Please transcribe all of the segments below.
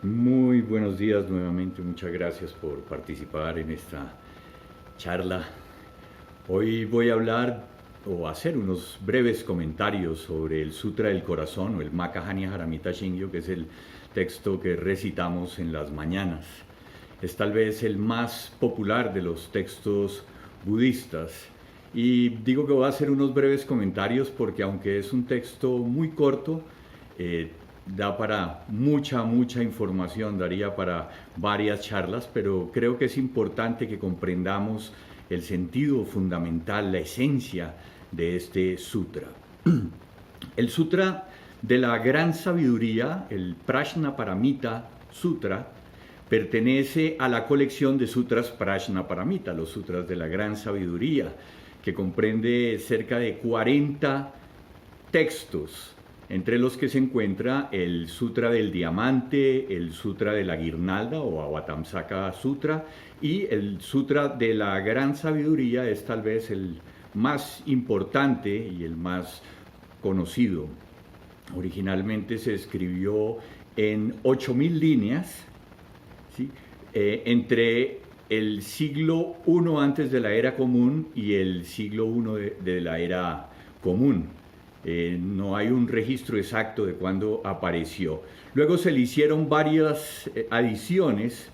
Muy buenos días nuevamente, muchas gracias por participar en esta charla. Hoy voy a hablar o hacer unos breves comentarios sobre el Sutra del Corazón o el Makahanya Haramita Shingyo, que es el texto que recitamos en las mañanas. Es tal vez el más popular de los textos budistas. Y digo que voy a hacer unos breves comentarios porque aunque es un texto muy corto, da para mucha información, daría para varias charlas, pero creo que es importante que comprendamos el sentido fundamental, la esencia de este sutra. El sutra de la gran sabiduría, el Prajnaparamita Sutra, pertenece a la colección de sutras Prajnaparamita, los sutras de la gran sabiduría, que comprende cerca de 40 textos, entre los que se encuentra el Sutra del Diamante, el Sutra de la Guirnalda o Avatamsaka Sutra, y el Sutra de la Gran Sabiduría es tal vez el más importante y el más conocido. Originalmente se escribió en 8000 líneas, ¿sí? Entre el siglo I antes de la era común y el siglo I de la era común. No hay un registro exacto de cuándo apareció. Luego se le hicieron varias adiciones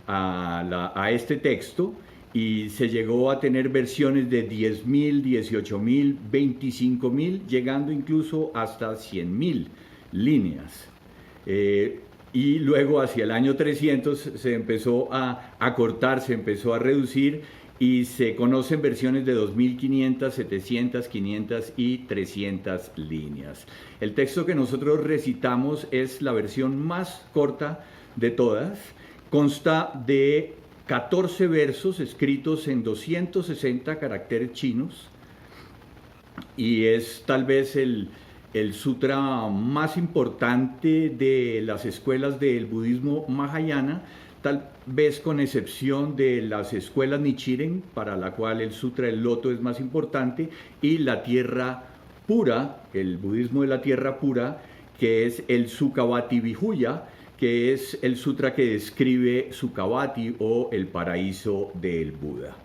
a este texto y se llegó a tener versiones de 10.000, 18.000, 25.000, llegando incluso hasta 100.000 líneas. Y luego hacia el año 300 se empezó a acortar, se empezó a reducir y se conocen versiones de 2500, 700, 500 y 300 líneas. El texto que nosotros recitamos es la versión más corta de todas. Consta de 14 versos escritos en 260 caracteres chinos y es tal vez el sutra más importante de las escuelas del budismo Mahayana, tal vez con excepción de las escuelas Nichiren, para la cual el Sutra del Loto es más importante, y la tierra pura, el budismo de la tierra pura, que es el Sukhavati Vijuya, que es el sutra que describe Sukhavati o el paraíso del Buda.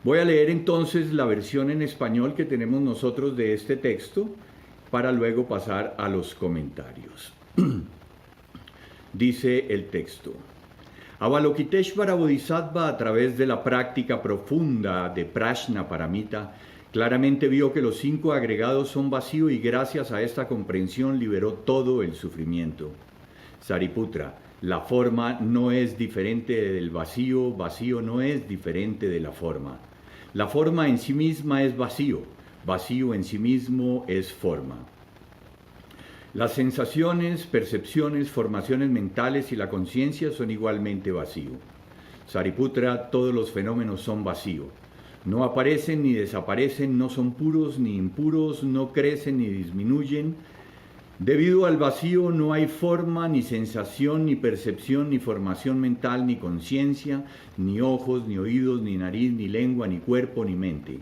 Voy a leer entonces la versión en español que tenemos nosotros de este texto, para luego pasar a los comentarios. Dice el texto: Avalokiteshvara Bodhisattva, a través de la práctica profunda de Prajnaparamita, claramente vio que los 5 agregados son vacío y gracias a esta comprensión liberó todo el sufrimiento. Sariputra, la forma no es diferente del vacío, vacío no es diferente de la forma. La forma en sí misma es vacío, vacío en sí mismo es forma. Las sensaciones, percepciones, formaciones mentales y la conciencia son igualmente vacío. Sariputra, todos los fenómenos son vacío. No aparecen ni desaparecen, no son puros ni impuros, no crecen ni disminuyen. Debido al vacío no hay forma, ni sensación, ni percepción, ni formación mental, ni conciencia, ni ojos, ni oídos, ni nariz, ni lengua, ni cuerpo, ni mente.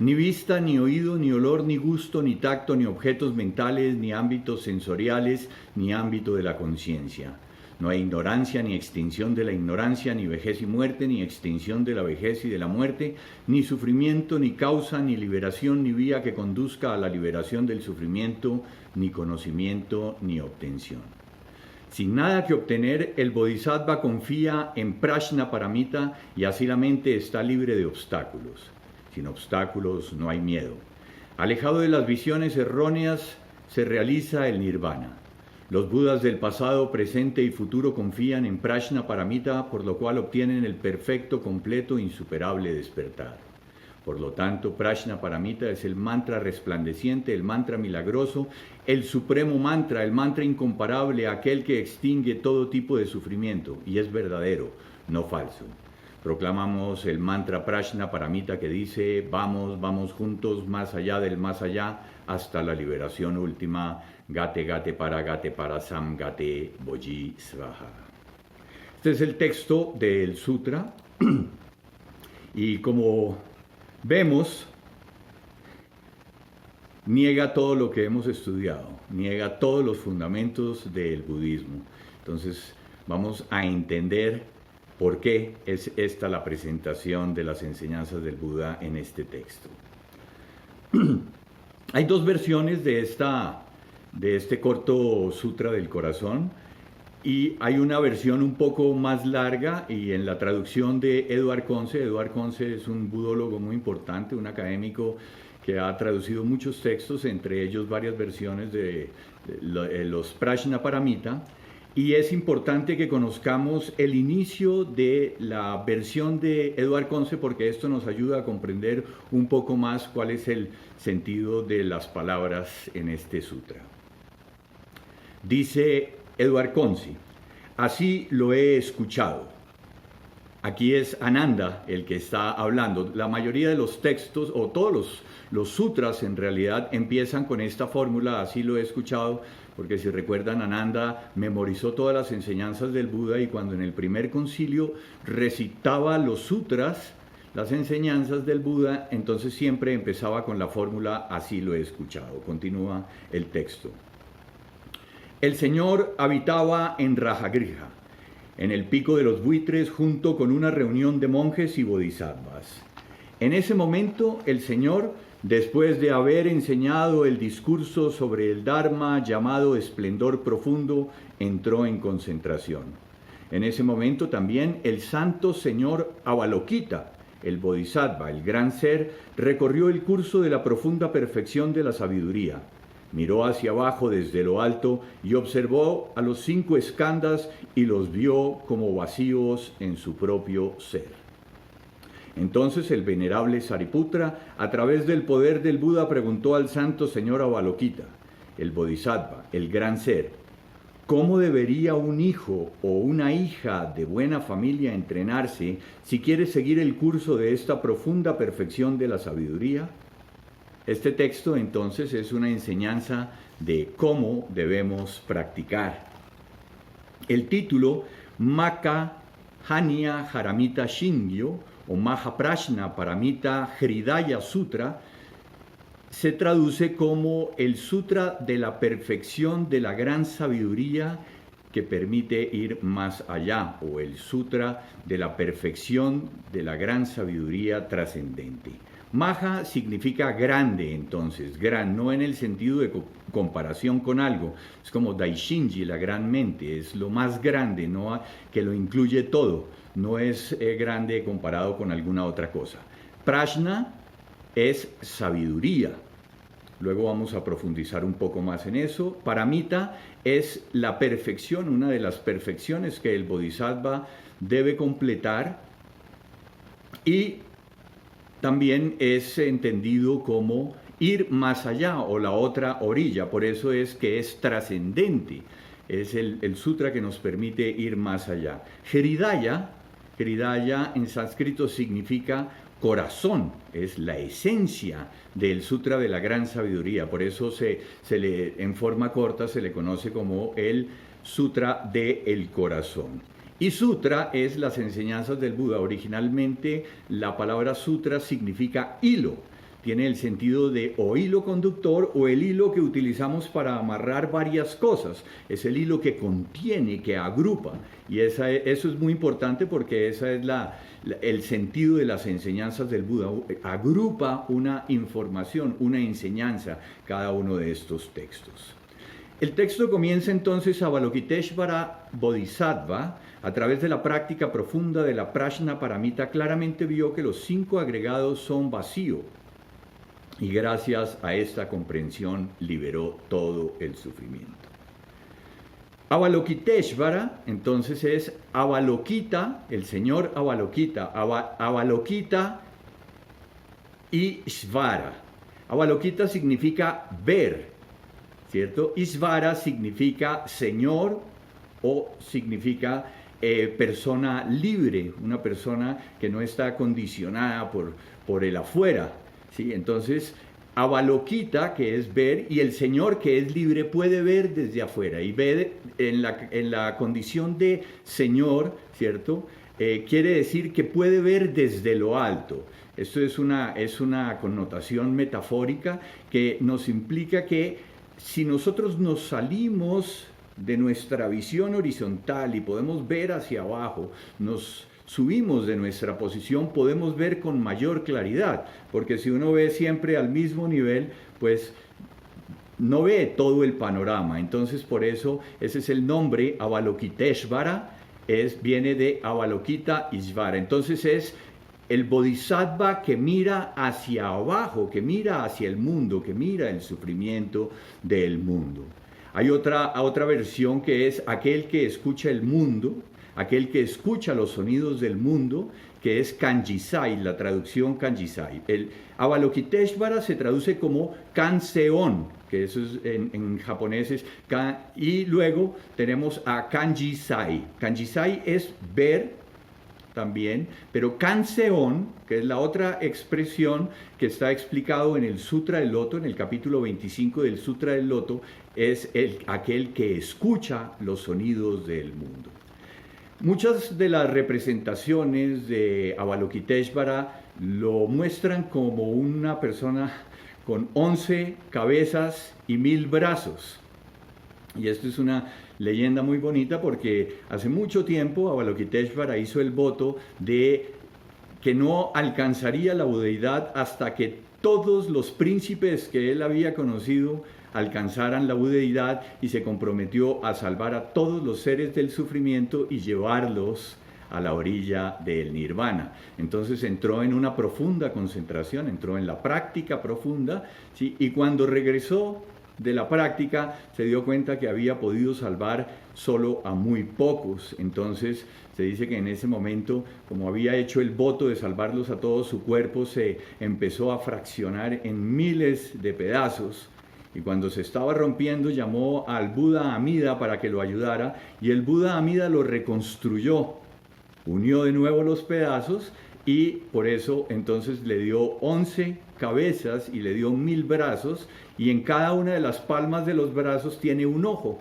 Ni vista, ni oído, ni olor, ni gusto, ni tacto, ni objetos mentales, ni ámbitos sensoriales, ni ámbito de la conciencia. No hay ignorancia, ni extinción de la ignorancia, ni vejez y muerte, ni extinción de la vejez y de la muerte, ni sufrimiento, ni causa, ni liberación, ni vía que conduzca a la liberación del sufrimiento, ni conocimiento, ni obtención. Sin nada que obtener, el Bodhisattva confía en Prajnaparamita y así la mente está libre de obstáculos. Sin obstáculos no hay miedo. Alejado de las visiones erróneas, se realiza el nirvana. Los budas del pasado, presente y futuro confían en Prajnaparamita, por lo cual obtienen el perfecto, completo, insuperable despertar. Por lo tanto, Prajnaparamita es el mantra resplandeciente, el mantra milagroso, el supremo mantra, el mantra incomparable, aquel que extingue todo tipo de sufrimiento, y es verdadero, no falso. Proclamamos el mantra Prajnaparamita que dice: vamos, vamos juntos más allá del más allá hasta la liberación última. Gate gate para sam gate boji svaha. Este es el texto del sutra y como vemos, niega todo lo que hemos estudiado, niega todos los fundamentos del budismo. Entonces vamos a entender por qué es esta la presentación de las enseñanzas del Buda en este texto. Hay dos versiones de este corto sutra del corazón, y hay una versión un poco más larga, y en la traducción de Edward Conze es un budólogo muy importante, un académico que ha traducido muchos textos, entre ellos varias versiones de los Prajnaparamita, y es importante que conozcamos el inicio de la versión de Edward Conze, porque esto nos ayuda a comprender un poco más cuál es el sentido de las palabras en este sutra. Dice Edward Conze: así lo he escuchado. Aquí es Ananda el que está hablando. La mayoría de los textos, o todos los sutras en realidad, empiezan con esta fórmula: así lo he escuchado, porque si recuerdan, Ananda memorizó todas las enseñanzas del Buda, y cuando en el primer concilio recitaba los sutras, las enseñanzas del Buda, entonces siempre empezaba con la fórmula: así lo he escuchado. Continúa el texto. El Señor habitaba en Rajagriha, en el pico de los buitres, junto con una reunión de monjes y bodhisattvas. En ese momento, el Señor, después de haber enseñado el discurso sobre el Dharma llamado esplendor profundo, entró en concentración. En ese momento también el santo Señor Avalokita, el bodhisattva, el gran ser, recorrió el curso de la profunda perfección de la sabiduría. Miró hacia abajo desde lo alto y observó a los 5 skandhas y los vio como vacíos en su propio ser. Entonces el venerable Sariputra, a través del poder del Buda, preguntó al santo señor Avalokita, el bodhisattva, el gran ser: ¿cómo debería un hijo o una hija de buena familia entrenarse si quiere seguir el curso de esta profunda perfección de la sabiduría? Este texto entonces es una enseñanza de cómo debemos practicar. El título Maka Hanya Haramita Shingyo o Mahaprajnaparamita Hridaya Sutra se traduce como el Sutra de la perfección de la gran sabiduría que permite ir más allá, o el Sutra de la perfección de la gran sabiduría trascendente. Maha significa grande, entonces, gran, no en el sentido de comparación con algo. Es como Daishinji, la gran mente, es lo más grande, no que lo incluye todo, no es grande comparado con alguna otra cosa. Prajna es sabiduría. Luego vamos a profundizar un poco más en eso. Paramita es la perfección, una de las perfecciones que el bodhisattva debe completar, y también es entendido como ir más allá o la otra orilla. Por eso es que es trascendente. Es el sutra que nos permite ir más allá. Hridaya en sánscrito significa corazón, es la esencia del sutra de la gran sabiduría. Por eso en forma corta se le conoce como el sutra del corazón. Y sutra es las enseñanzas del Buda. Originalmente la palabra sutra significa hilo. Tiene el sentido de o hilo conductor o el hilo que utilizamos para amarrar varias cosas. Es el hilo que contiene, que agrupa. Y eso es muy importante, porque ese es el sentido de las enseñanzas del Buda. Agrupa una información, una enseñanza, cada uno de estos textos. El texto comienza entonces: Avalokiteshvara Bodhisattva, a través de la práctica profunda de la Prajnaparamita, claramente vio que los 5 agregados son vacío, y gracias a esta comprensión liberó todo el sufrimiento. Avalokiteshvara entonces es Avalokita, el señor Avalokita, Avalokita y Svara. Avalokita significa ver, ¿cierto? Isvara significa señor, o significa persona libre, una persona que no está condicionada por el afuera, ¿sí? Entonces, Avalokita, que es ver, y el señor, que es libre, puede ver desde afuera, y ver en la condición de señor, ¿cierto? Quiere decir que puede ver desde lo alto. Esto es una connotación metafórica que nos implica que si nosotros nos salimos de nuestra visión horizontal y podemos ver hacia abajo, nos subimos de nuestra posición, podemos ver con mayor claridad, porque si uno ve siempre al mismo nivel, pues no ve todo el panorama. Entonces, por eso, ese es el nombre, Avalokiteshvara, viene de Avalokita Ishvara. Entonces es el bodhisattva que mira hacia abajo, que mira hacia el mundo, que mira el sufrimiento del mundo. Hay otra versión que es aquel que escucha el mundo, aquel que escucha los sonidos del mundo, que es Kanjisai, la traducción Kanjisai. El Avalokiteshvara se traduce como Kanseon, que eso es en japonés es y luego tenemos a Kanjisai. Kanjisai es ver también, pero Kanseon, que es la otra expresión que está explicado en el Sutra del Loto, en el capítulo 25 del Sutra del Loto, es aquel que escucha los sonidos del mundo. Muchas de las representaciones de Avalokiteshvara lo muestran como una persona con 11 cabezas y 1000 brazos. Y esto es una leyenda muy bonita porque hace mucho tiempo Avalokiteshvara hizo el voto de que no alcanzaría la budeidad hasta que todos los príncipes que él había conocido alcanzaran la budeidad, y se comprometió a salvar a todos los seres del sufrimiento y llevarlos a la orilla del nirvana. Entonces entró en una profunda concentración, entró en la práctica profunda, ¿sí? Y cuando regresó de la práctica se dio cuenta que había podido salvar solo a muy pocos. Entonces se dice que en ese momento, como había hecho el voto de salvarlos a todos, su cuerpo se empezó a fraccionar en miles de pedazos. Y cuando se estaba rompiendo, llamó al Buda Amida para que lo ayudara, y el Buda Amida lo reconstruyó, unió de nuevo los pedazos, y por eso entonces le dio 11 cabezas y le dio 1000 brazos, y en cada una de las palmas de los brazos tiene un ojo.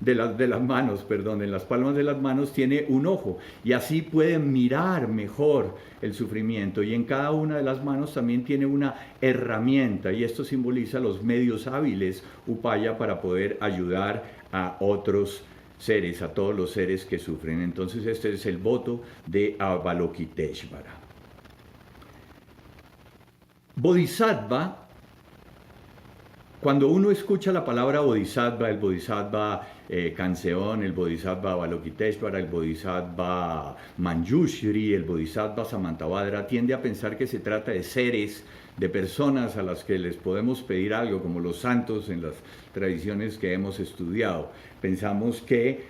En las palmas de las manos tiene un ojo, y así pueden mirar mejor el sufrimiento, y en cada una de las manos también tiene una herramienta, y esto simboliza los medios hábiles upaya para poder ayudar a otros seres, a todos los seres que sufren. Entonces este es el voto de Avalokiteshvara. Bodhisattva. Cuando uno escucha la palabra bodhisattva, el bodhisattva Kanseon, el bodhisattva Avalokiteshvara, el bodhisattva Manjushri, el bodhisattva Samantabhadra, tiende a pensar que se trata de seres, de personas a las que les podemos pedir algo, como los santos en las tradiciones que hemos estudiado. Pensamos que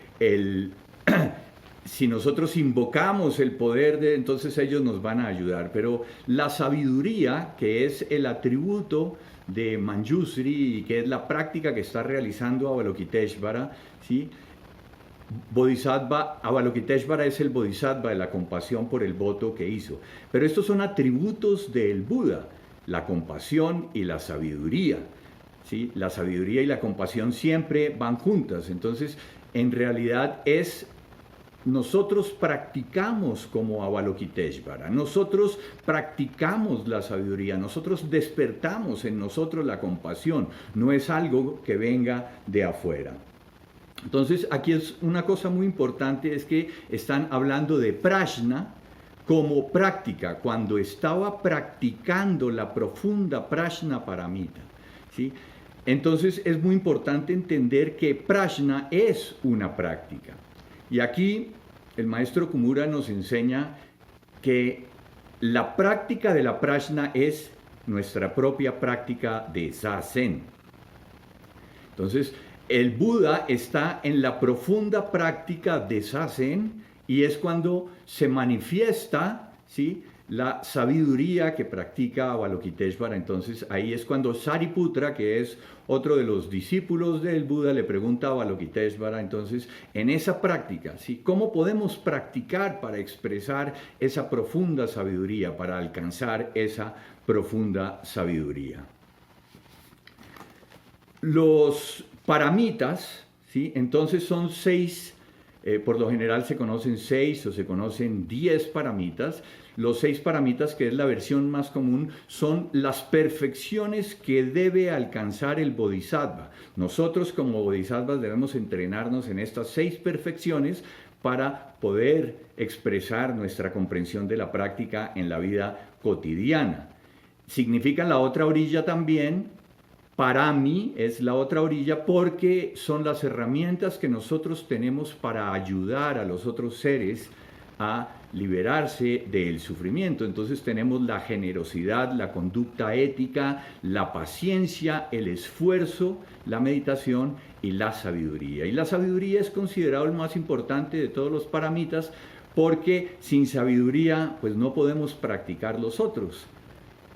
si nosotros invocamos el poder, entonces ellos nos van a ayudar. Pero la sabiduría, que es el atributo de Manjushri y que es la práctica que está realizando Avalokiteshvara, ¿sí? Avalokiteshvara es el bodhisattva de la compasión por el voto que hizo. Pero estos son atributos del Buda, la compasión y la sabiduría, ¿sí? La sabiduría y la compasión siempre van juntas. Entonces, en realidad nosotros practicamos como Avalokiteshvara, nosotros practicamos la sabiduría, nosotros despertamos en nosotros la compasión, no es algo que venga de afuera. Entonces aquí es una cosa muy importante, es que están hablando de prajna como práctica, cuando estaba practicando la profunda prajna paramita, ¿sí? Entonces es muy importante entender que prajna es una práctica. Y aquí el maestro Kumura nos enseña que la práctica de la prajna es nuestra propia práctica de zazen. Entonces, el Buda está en la profunda práctica de zazen, y es cuando se manifiesta, ¿sí?, la sabiduría que practica Avalokiteshvara. Entonces ahí es cuando Sariputra, que es otro de los discípulos del Buda, le pregunta a Avalokiteshvara, entonces, en esa práctica, ¿sí?, ¿cómo podemos practicar para expresar esa profunda sabiduría, para alcanzar esa profunda sabiduría? Los paramitas, ¿sí?, entonces son 6 Por lo general se conocen 6 o se conocen 10 paramitas. Los 6 paramitas, que es la versión más común, son las perfecciones que debe alcanzar el bodhisattva. Nosotros como bodhisattvas debemos entrenarnos en estas 6 perfecciones para poder expresar nuestra comprensión de la práctica en la vida cotidiana. Significan la otra orilla también. Para mí es la otra orilla porque son las herramientas que nosotros tenemos para ayudar a los otros seres a liberarse del sufrimiento. Entonces tenemos la generosidad, la conducta ética, la paciencia, el esfuerzo, la meditación y la sabiduría. Y la sabiduría es considerado el más importante de todos los paramitas porque sin sabiduría pues no podemos practicar los otros.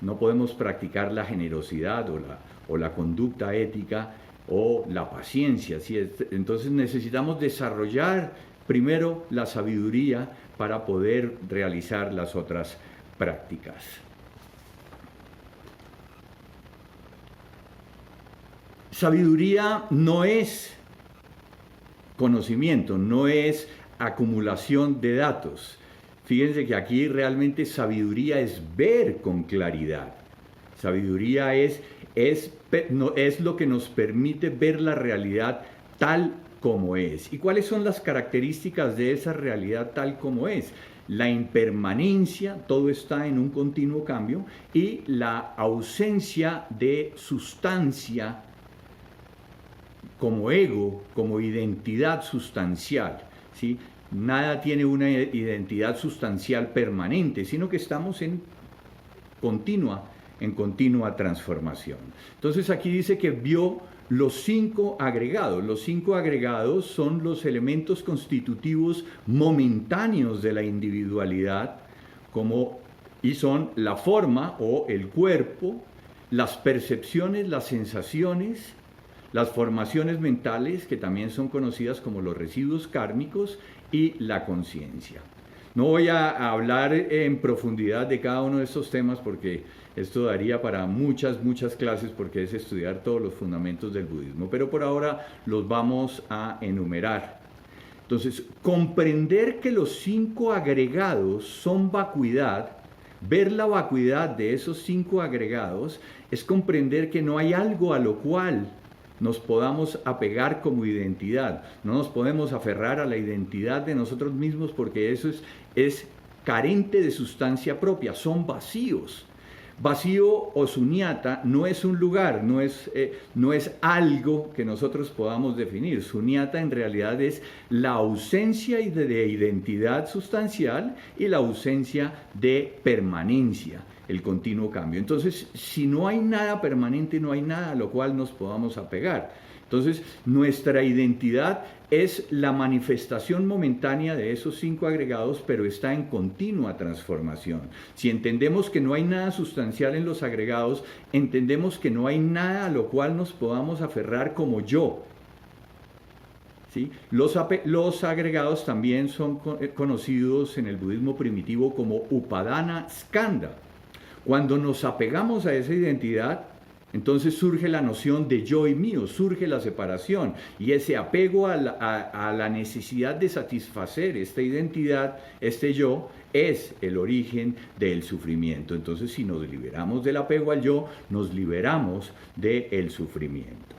No podemos practicar la generosidad o la conducta ética o la paciencia. ¿Sí? Entonces necesitamos desarrollar primero la sabiduría para poder realizar las otras prácticas. Sabiduría no es conocimiento, no es acumulación de datos. Fíjense que aquí realmente sabiduría es ver con claridad. Sabiduría es lo que nos permite ver la realidad tal como es. ¿Y cuáles son las características de esa realidad tal como es? La impermanencia, todo está en un continuo cambio, y la ausencia de sustancia como ego, como identidad sustancial, ¿sí? Nada tiene una identidad sustancial permanente, sino que estamos en continua transformación. Entonces aquí dice que vio los 5 agregados. Los 5 agregados son los elementos constitutivos momentáneos de la individualidad, y son la forma o el cuerpo, las percepciones, las sensaciones, las formaciones mentales, que también son conocidas como los residuos kármicos, y la conciencia. No voy a hablar en profundidad de cada uno de estos temas porque esto daría para muchas clases, porque es estudiar todos los fundamentos del budismo, pero por ahora los vamos a enumerar. Entonces, comprender que los 5 agregados son vacuidad, ver la vacuidad de esos 5 agregados, es comprender que no hay algo a lo cual nos podamos apegar como identidad. No nos podemos aferrar a la identidad de nosotros mismos porque eso es carente de sustancia propia, son vacíos. Vacío o sunyata no es un lugar, no es algo que nosotros podamos definir. Sunyata en realidad es la ausencia de identidad sustancial y la ausencia de permanencia, el continuo cambio. Entonces, si no hay nada permanente, no hay nada a lo cual nos podamos apegar. Entonces, nuestra identidad es la manifestación momentánea de esos 5 agregados, pero está en continua transformación. Si entendemos que no hay nada sustancial en los agregados, entendemos que no hay nada a lo cual nos podamos aferrar como yo. ¿Sí? Los agregados también son conocidos en el budismo primitivo como upadana skandha. Cuando nos apegamos a esa identidad, entonces surge la noción de yo y mío, surge la separación, y ese apego a la necesidad de satisfacer esta identidad, este yo, es el origen del sufrimiento. Entonces, si nos liberamos del apego al yo, nos liberamos del sufrimiento.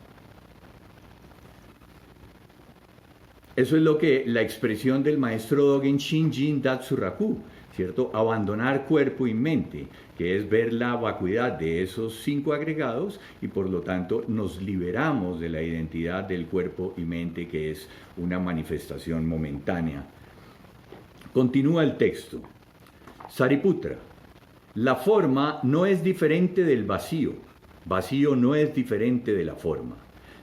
Eso es lo que la expresión del maestro Dogen Shinjin Datsuraku, ¿cierto? Abandonar cuerpo y mente, que es ver la vacuidad de esos 5 agregados, y por lo tanto nos liberamos de la identidad del cuerpo y mente, que es una manifestación momentánea. Continúa el texto. Sariputra, la forma no es diferente del vacío. Vacío no es diferente de la forma.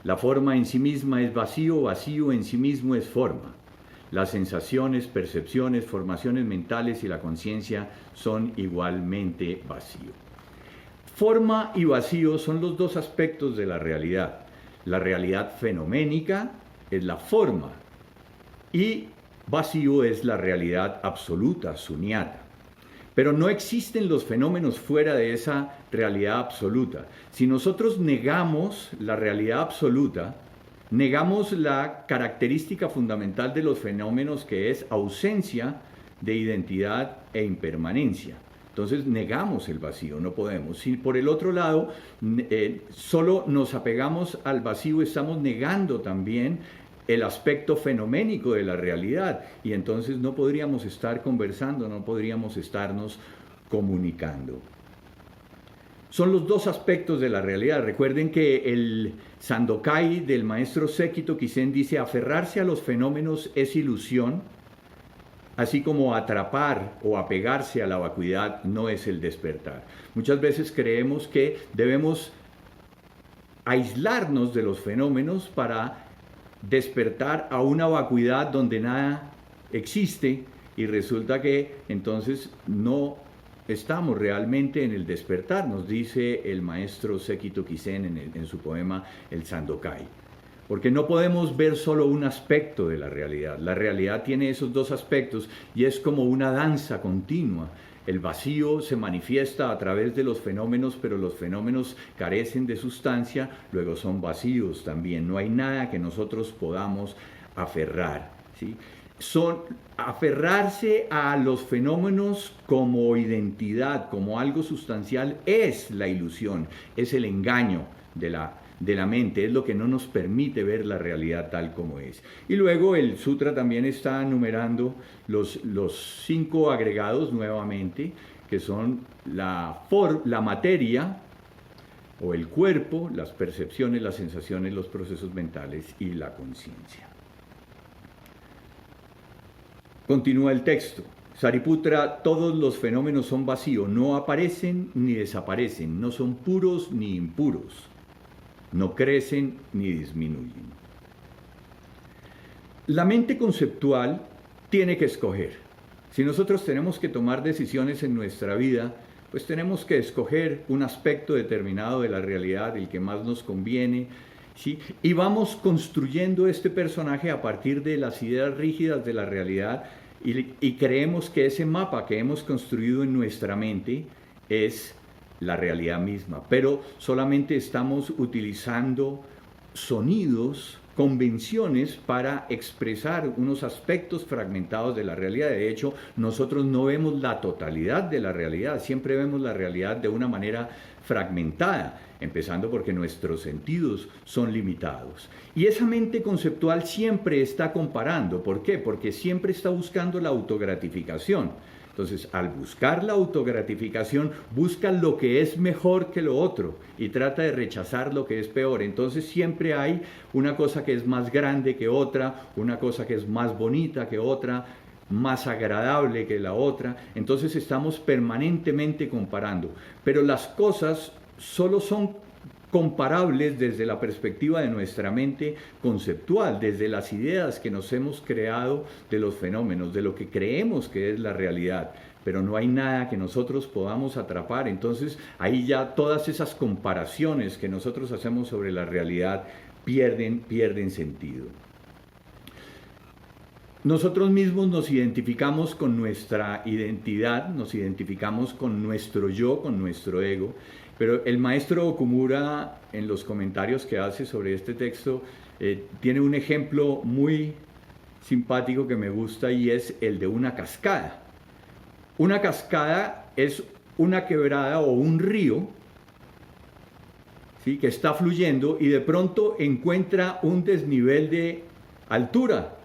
La forma en sí misma es vacío, vacío en sí mismo es forma. Las sensaciones, percepciones, formaciones mentales y la conciencia son igualmente vacío. Forma y vacío son los 2 aspectos de la realidad. La realidad fenoménica es la forma y vacío es la realidad absoluta, sunyata. Pero no existen los fenómenos fuera de esa realidad absoluta. Si nosotros negamos la realidad absoluta, Negamos la característica fundamental de los fenómenos, que es ausencia de identidad e impermanencia. Entonces negamos el vacío, no podemos. Si por el otro lado solo nos apegamos al vacío, estamos negando también el aspecto fenoménico de la realidad, y entonces no podríamos estar conversando, no podríamos estarnos comunicando. Son los dos aspectos de la realidad. Recuerden que el Sandokai del maestro Sekito Kisen dice: aferrarse a los fenómenos es ilusión, así como atrapar o apegarse a la vacuidad no es el despertar. Muchas veces creemos que debemos aislarnos de los fenómenos para despertar a una vacuidad donde nada existe, y resulta que entonces no estamos realmente en el despertar, nos dice el maestro Sekito Kisen en su poema El Sandokai. Porque no podemos ver solo un aspecto de la realidad. La realidad tiene esos dos aspectos y es como una danza continua. El vacío se manifiesta a través de los fenómenos, pero los fenómenos carecen de sustancia, luego son vacíos también. No hay nada que nosotros podamos aferrar, ¿sí? Aferrarse a los fenómenos como identidad, como algo sustancial, es la ilusión, es el engaño de la mente, es lo que no nos permite ver la realidad tal como es. Y luego el sutra también está enumerando los 5 agregados nuevamente, que son la materia o el cuerpo, las percepciones, las sensaciones, los procesos mentales y la conciencia. Continúa el texto. Sariputra, todos los fenómenos son vacíos, no aparecen ni desaparecen, no son puros ni impuros, no crecen ni disminuyen. La mente conceptual tiene que escoger. Si nosotros tenemos que tomar decisiones en nuestra vida, pues tenemos que escoger un aspecto determinado de la realidad, el que más nos conviene, ¿sí? Y vamos construyendo este personaje a partir de las ideas rígidas de la realidad, y creemos que ese mapa que hemos construido en nuestra mente es la realidad misma, pero solamente estamos utilizando sonidos, convenciones para expresar unos aspectos fragmentados de la realidad. De hecho, nosotros no vemos la totalidad de la realidad, siempre vemos la realidad de una manera fragmentada, empezando porque nuestros sentidos son limitados. Y esa mente conceptual siempre está comparando. ¿Por qué? Porque siempre está buscando la autogratificación. Entonces, al buscar la autogratificación, busca lo que es mejor que lo otro y trata de rechazar lo que es peor. Entonces, siempre hay una cosa que es más grande que otra, una cosa que es más bonita que otra, más agradable que la otra. Entonces, estamos permanentemente comparando. Pero las cosas solo son comparables desde la perspectiva de nuestra mente conceptual, desde las ideas que nos hemos creado de los fenómenos, de lo que creemos que es la realidad, pero no hay nada que nosotros podamos atrapar. Entonces ahí ya todas esas comparaciones que nosotros hacemos sobre la realidad pierden sentido. Nosotros mismos nos identificamos con nuestra identidad, nos identificamos con nuestro yo, con nuestro ego. Pero el maestro Okumura, en los comentarios que hace sobre este texto, tiene un ejemplo muy simpático que me gusta, y es el de una cascada. Una cascada es una quebrada o un río, ¿sí?, que está fluyendo y de pronto encuentra un desnivel de altura.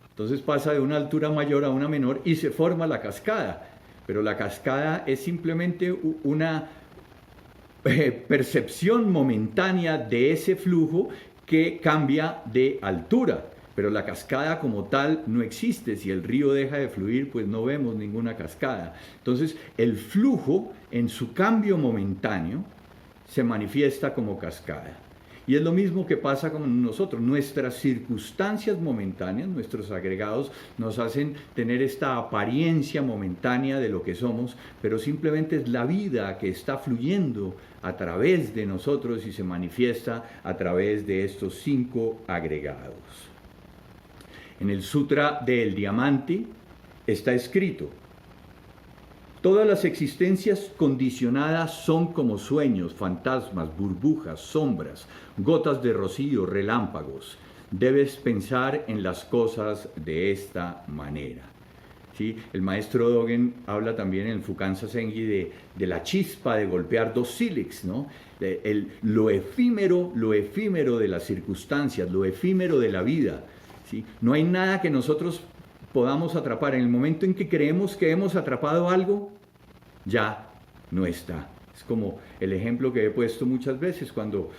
Entonces pasa de una altura mayor a una menor y se forma la cascada. Pero la cascada es simplemente una percepción momentánea de ese flujo que cambia de altura, pero la cascada como tal no existe. Si el río deja de fluir, pues no vemos ninguna cascada. Entonces el flujo, en su cambio momentáneo, se manifiesta como cascada. Y es lo mismo que pasa con nosotros. Nuestras circunstancias momentáneas, nuestros agregados, nos hacen tener esta apariencia momentánea de lo que somos, pero simplemente es la vida que está fluyendo a través de nosotros y se manifiesta a través de estos 5 agregados. En el Sutra del Diamante está escrito: Todas las existencias condicionadas son como sueños, fantasmas, burbujas, sombras, gotas de rocío, relámpagos. Debes pensar en las cosas de esta manera. ¿Sí? El maestro Dogen habla también en el Fukan-sa Sengi de la chispa de golpear dos sílex, ¿no? Lo efímero de las circunstancias, lo efímero de la vida. ¿Sí? No hay nada que nosotros podamos atrapar. En el momento en que creemos que hemos atrapado algo, ya no está. Es como el ejemplo que he puesto muchas veces cuando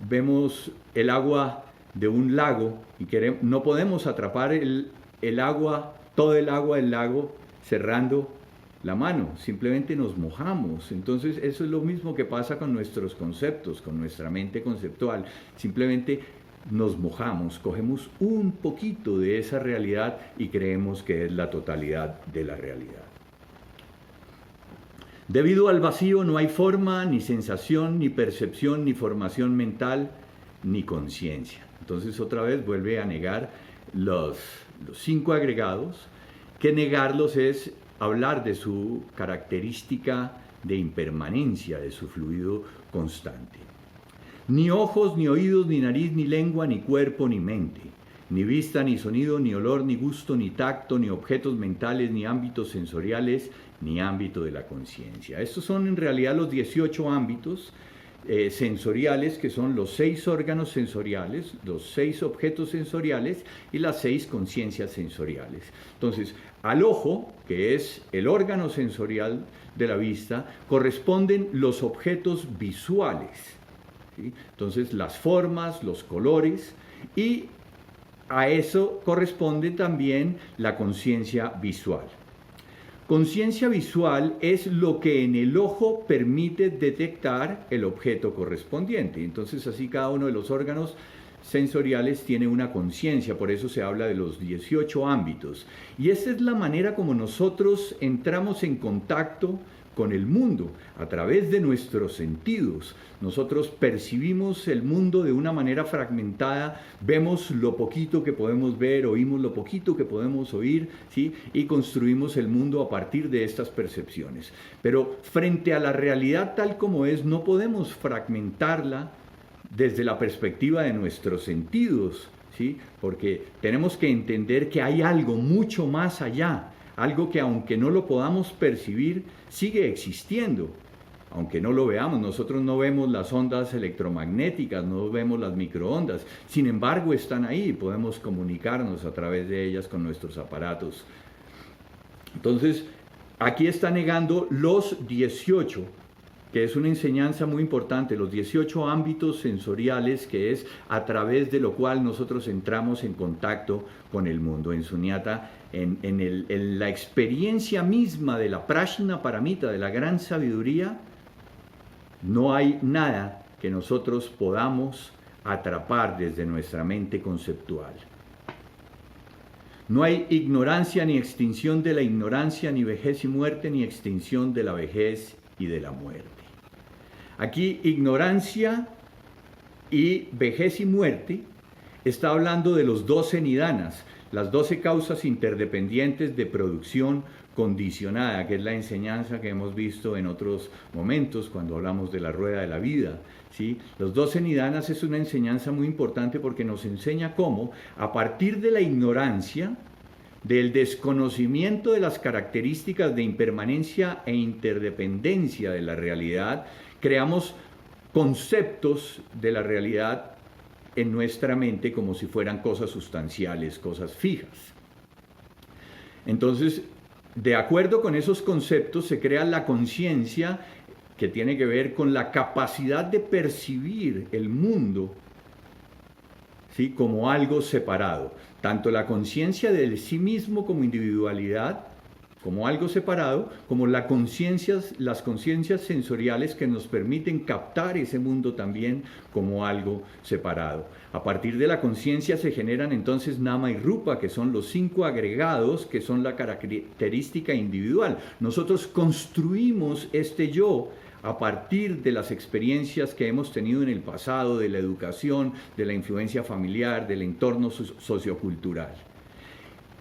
vemos el agua de un lago y no podemos atrapar el agua, todo el agua del lago cerrando la mano, simplemente nos mojamos. Entonces eso es lo mismo que pasa con nuestros conceptos, con nuestra mente conceptual. Simplemente nos mojamos, cogemos un poquito de esa realidad y creemos que es la totalidad de la realidad. Debido al vacío no hay forma, ni sensación, ni percepción, ni formación mental, ni conciencia. Entonces otra vez vuelve a negar los 5 agregados, que negarlos es hablar de su característica de impermanencia, de su fluido constante. Ni ojos, ni oídos, ni nariz, ni lengua, ni cuerpo, ni mente, ni vista, ni sonido, ni olor, ni gusto, ni tacto, ni objetos mentales, ni ámbitos sensoriales, ni ámbito de la conciencia. Estos son en realidad los 18 ámbitos sensoriales, que son los 6 órganos sensoriales, los 6 objetos sensoriales y las 6 conciencias sensoriales. Entonces, al ojo, que es el órgano sensorial de la vista, corresponden los objetos visuales, ¿sí? Entonces, las formas, los colores, y a eso corresponde también la conciencia visual. Conciencia visual es lo que en el ojo permite detectar el objeto correspondiente. Entonces, así cada uno de los órganos sensoriales tiene una conciencia, por eso se habla de los 18 ámbitos. Y esa es la manera como nosotros entramos en contacto con el mundo, a través de nuestros sentidos. Nosotros percibimos el mundo de una manera fragmentada, vemos lo poquito que podemos ver, oímos lo poquito que podemos oír, ¿sí? Y construimos el mundo a partir de estas percepciones. Pero frente a la realidad tal como es, no podemos fragmentarla desde la perspectiva de nuestros sentidos, ¿sí? Porque tenemos que entender que hay algo mucho más allá, algo que aunque no lo podamos percibir, sigue existiendo. Aunque no lo veamos, nosotros no vemos las ondas electromagnéticas, no vemos las microondas, sin embargo están ahí, podemos comunicarnos a través de ellas con nuestros aparatos. Entonces, aquí está negando los 18, que es una enseñanza muy importante, los 18 ámbitos sensoriales, que es a través de lo cual nosotros entramos en contacto con el mundo. En Sunyata, en la experiencia misma de la Prajna Paramita, de la gran sabiduría, no hay nada que nosotros podamos atrapar desde nuestra mente conceptual. No hay ignorancia ni extinción de la ignorancia, ni vejez y muerte, ni extinción de la vejez y de la muerte. Aquí ignorancia y vejez y muerte está hablando de los 12 nidanas, las 12 causas interdependientes de producción condicionada, que es la enseñanza que hemos visto en otros momentos cuando hablamos de la rueda de la vida, ¿sí? Los 12 nidanas es una enseñanza muy importante porque nos enseña cómo, a partir de la ignorancia, del desconocimiento de las características de impermanencia e interdependencia de la realidad, creamos conceptos de la realidad en nuestra mente como si fueran cosas sustanciales, cosas fijas. Entonces, de acuerdo con esos conceptos se crea la conciencia, que tiene que ver con la capacidad de percibir el mundo, ¿sí?, como algo separado. Tanto la conciencia de sí mismo como individualidad, como algo separado, como las conciencias sensoriales que nos permiten captar ese mundo también como algo separado. A partir de la conciencia se generan entonces Nama y Rupa, que son los 5 agregados, que son la característica individual. Nosotros construimos este yo a partir de las experiencias que hemos tenido en el pasado, de la educación, de la influencia familiar, del entorno sociocultural.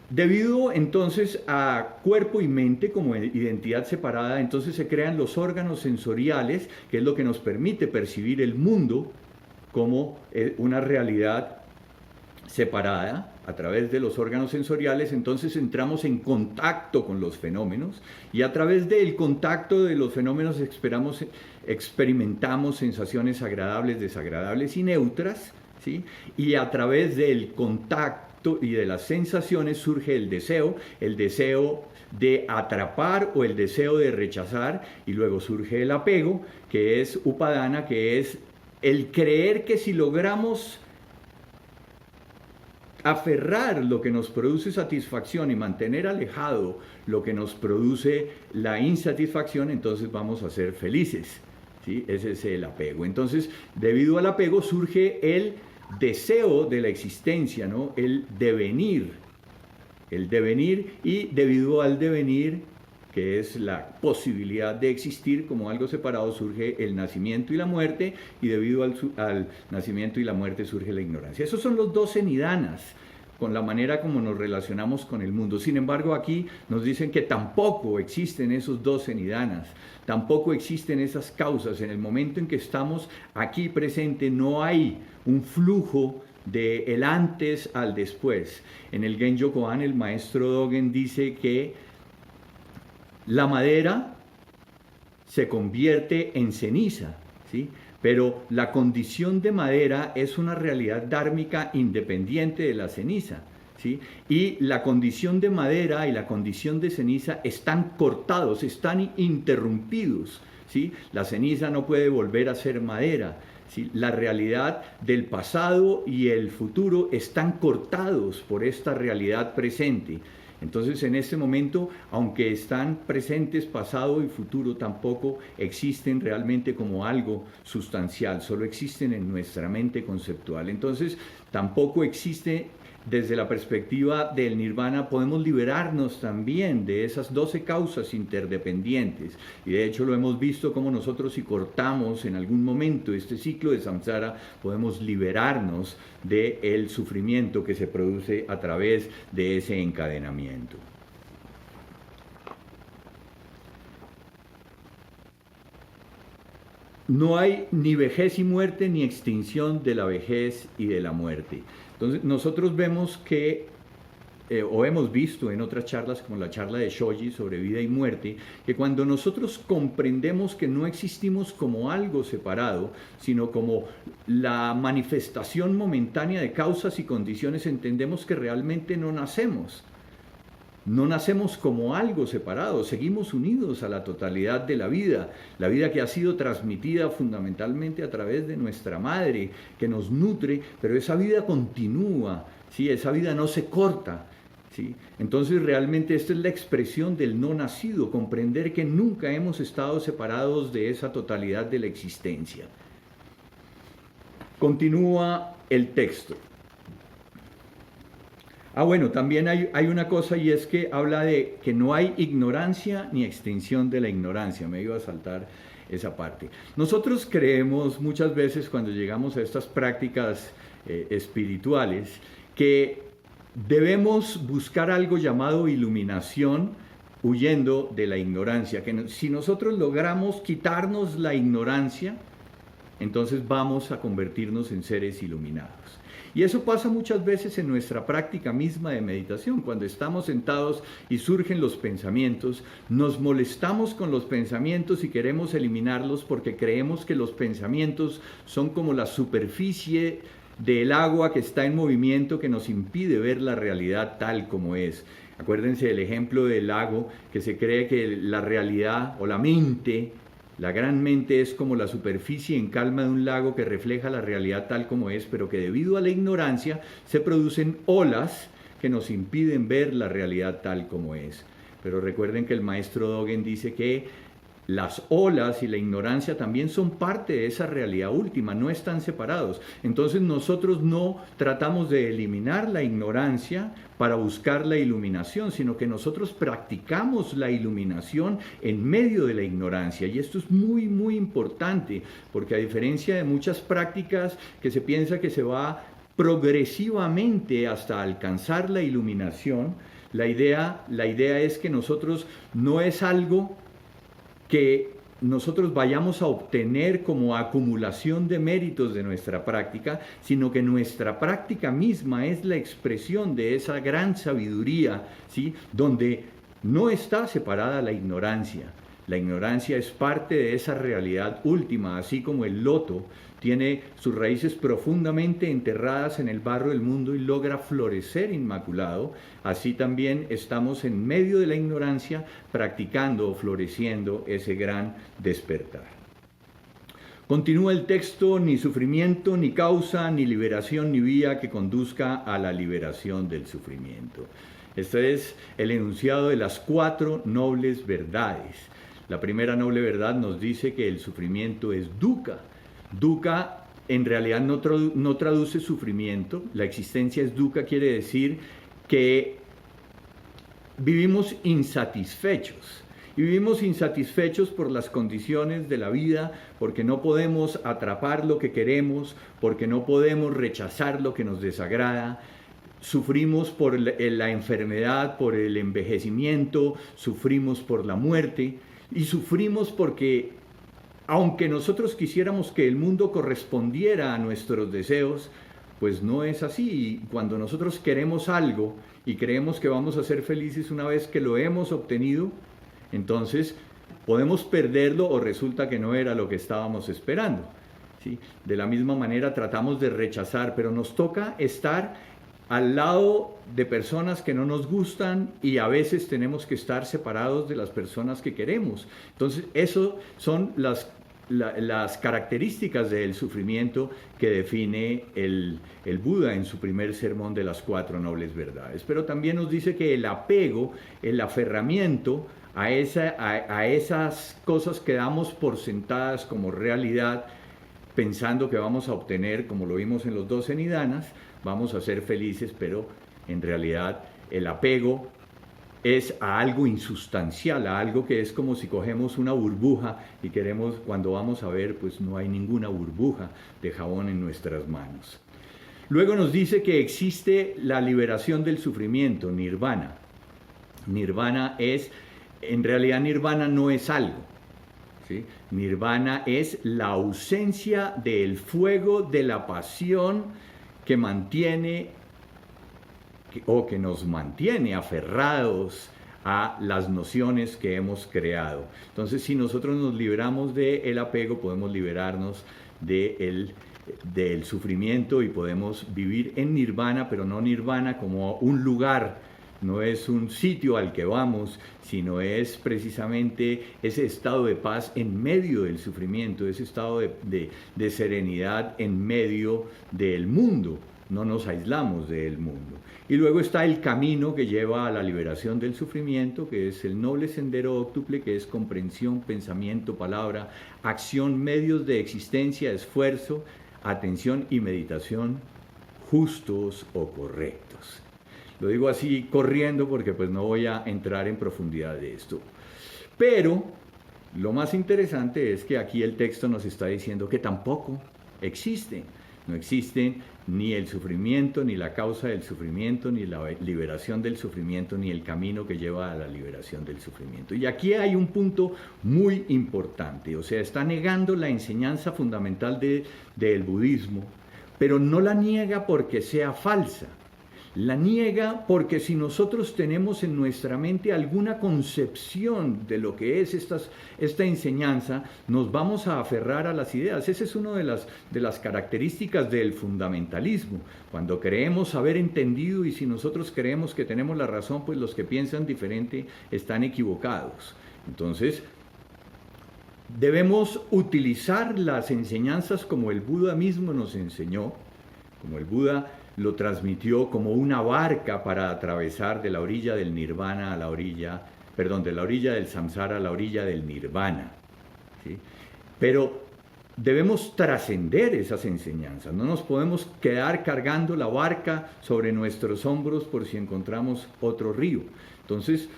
Debido entonces a cuerpo y mente como identidad separada, entonces se crean los órganos sensoriales, que es lo que nos permite percibir el mundo como una realidad separada a través de los órganos sensoriales. Entonces entramos en contacto con los fenómenos y a través del contacto de los fenómenos experimentamos sensaciones agradables, desagradables y neutras, ¿sí? Y a través del contacto y de las sensaciones surge el deseo de atrapar o el deseo de rechazar, y luego surge el apego, que es upadana, que es el creer que si logramos aferrar lo que nos produce satisfacción y mantener alejado lo que nos produce la insatisfacción, entonces vamos a ser felices, ¿sí? Ese es el apego. Entonces, debido al apego surge el deseo de la existencia, ¿no? El devenir, y debido al devenir, que es la posibilidad de existir como algo separado, surge el nacimiento y la muerte, y debido al nacimiento y la muerte surge la ignorancia. Esos son los 12 nidanas, con la manera como nos relacionamos con el mundo. Sin embargo, aquí nos dicen que tampoco existen esos 12 nidanas, tampoco existen esas causas. En el momento en que estamos aquí presente no hay un flujo del antes al después. En el Genjo Koan, el maestro Dogen dice que la madera se convierte en ceniza, ¿sí? Pero la condición de madera es una realidad dármica independiente de la ceniza, ¿sí? Y la condición de madera y la condición de ceniza están cortados, están interrumpidos, ¿sí? La ceniza no puede volver a ser madera, ¿sí? La realidad del pasado y el futuro están cortados por esta realidad presente. Entonces, en este momento, aunque están presentes pasado y futuro, tampoco existen realmente como algo sustancial, solo existen en nuestra mente conceptual. Entonces, tampoco existe desde la perspectiva del nirvana. Podemos liberarnos también de esas 12 causas interdependientes, y de hecho lo hemos visto como nosotros, si cortamos en algún momento este ciclo de samsara, podemos liberarnos del sufrimiento que se produce a través de ese encadenamiento. No hay ni vejez y muerte, ni extinción de la vejez y de la muerte. Entonces, nosotros vemos que, o hemos visto en otras charlas, como la charla de Shoji sobre vida y muerte, que cuando nosotros comprendemos que no existimos como algo separado, sino como la manifestación momentánea de causas y condiciones, entendemos que realmente no nacemos. No nacemos como algo separado, seguimos unidos a la totalidad de la vida que ha sido transmitida fundamentalmente a través de nuestra madre, que nos nutre, pero esa vida continúa, ¿sí? Esa vida no se corta, ¿sí? Entonces realmente esta es la expresión del no nacido, comprender que nunca hemos estado separados de esa totalidad de la existencia. Continúa el texto. Bueno, también hay una cosa, y es que habla de que no hay ignorancia ni extinción de la ignorancia. Me iba a saltar esa parte. Nosotros creemos muchas veces cuando llegamos a estas prácticas espirituales que debemos buscar algo llamado iluminación huyendo de la ignorancia, que si nosotros logramos quitarnos la ignorancia, entonces vamos a convertirnos en seres iluminados. Y eso pasa muchas veces en nuestra práctica misma de meditación. Cuando estamos sentados y surgen los pensamientos, nos molestamos con los pensamientos y queremos eliminarlos porque creemos que los pensamientos son como la superficie del agua que está en movimiento, que nos impide ver la realidad tal como es. Acuérdense del ejemplo del lago, que se cree que la realidad o la mente, la gran mente, es como la superficie en calma de un lago que refleja la realidad tal como es, pero que debido a la ignorancia se producen olas que nos impiden ver la realidad tal como es. Pero recuerden que el maestro Dogen dice que las olas y la ignorancia también son parte de esa realidad última, no están separados. Entonces nosotros no tratamos de eliminar la ignorancia para buscar la iluminación, sino que nosotros practicamos la iluminación en medio de la ignorancia. Y esto es muy, muy importante, porque a diferencia de muchas prácticas que se piensa que se va progresivamente hasta alcanzar la iluminación, La idea es que nosotros no es algo que nosotros vayamos a obtener como acumulación de méritos de nuestra práctica, sino que nuestra práctica misma es la expresión de esa gran sabiduría, ¿sí? Donde no está separada la ignorancia. La ignorancia es parte de esa realidad última, así como el loto tiene sus raíces profundamente enterradas en el barro del mundo y logra florecer inmaculado, así también estamos en medio de la ignorancia practicando o floreciendo ese gran despertar. Continúa el texto: ni sufrimiento, ni causa, ni liberación, ni vía que conduzca a la liberación del sufrimiento. Este es el enunciado de las 4 nobles verdades. La primera noble verdad nos dice que el sufrimiento es dukkha. Dukkha en realidad no traduce sufrimiento. La existencia es dukkha, quiere decir que vivimos insatisfechos. Y vivimos insatisfechos por las condiciones de la vida, porque no podemos atrapar lo que queremos, porque no podemos rechazar lo que nos desagrada. Sufrimos por la enfermedad, por el envejecimiento, sufrimos por la muerte y sufrimos porque aunque nosotros quisiéramos que el mundo correspondiera a nuestros deseos, pues no es así. Y cuando nosotros queremos algo y creemos que vamos a ser felices una vez que lo hemos obtenido, entonces podemos perderlo o resulta que no era lo que estábamos esperando, ¿sí? De la misma manera tratamos de rechazar, pero nos toca estar al lado de personas que no nos gustan y a veces tenemos que estar separados de las personas que queremos. Entonces, eso son las características del sufrimiento que define el Buda en su primer sermón de las 4 nobles verdades. Pero también nos dice que el apego, el aferramiento a esas cosas que damos por sentadas como realidad, pensando que vamos a obtener, como lo vimos en los 12 nidanas, vamos a ser felices, pero en realidad el apego es a algo insustancial, a algo que es como si cogemos una burbuja y queremos, cuando vamos a ver, pues no hay ninguna burbuja de jabón en nuestras manos. Luego nos dice que existe la liberación del sufrimiento, nirvana. Nirvana es, en realidad nirvana no es algo, ¿sí? Nirvana es la ausencia del fuego de la pasión que mantiene o que nos mantiene aferrados a las nociones que hemos creado. Entonces, si nosotros nos liberamos del apego, podemos liberarnos del sufrimiento y podemos vivir en nirvana, pero no nirvana como un lugar, no es un sitio al que vamos, sino es precisamente ese estado de paz en medio del sufrimiento, ese estado de serenidad en medio del mundo. No nos aislamos del mundo. Y luego está el camino que lleva a la liberación del sufrimiento, que es el noble sendero óctuple, que es comprensión, pensamiento, palabra, acción, medios de existencia, esfuerzo, atención y meditación justos o correctos. Lo digo así corriendo porque pues no voy a entrar en profundidad de esto. Pero lo más interesante es que aquí el texto nos está diciendo que tampoco existen. No existen ni el sufrimiento, ni la causa del sufrimiento, ni la liberación del sufrimiento, ni el camino que lleva a la liberación del sufrimiento. Y aquí hay un punto muy importante, o sea, está negando la enseñanza fundamental del budismo, pero no la niega porque sea falsa. La niega porque si nosotros tenemos en nuestra mente alguna concepción de lo que es esta enseñanza, nos vamos a aferrar a las ideas. Esa es una de las características del fundamentalismo. Cuando creemos haber entendido y si nosotros creemos que tenemos la razón, pues los que piensan diferente están equivocados. Entonces, debemos utilizar las enseñanzas como el Buda mismo nos enseñó, como el Buda lo transmitió como una barca para atravesar de la orilla del nirvana a la orilla, de la orilla del samsara a la orilla del nirvana, ¿sí? Pero debemos trascender esas enseñanzas, no nos podemos quedar cargando la barca sobre nuestros hombros por si encontramos otro río. Entonces,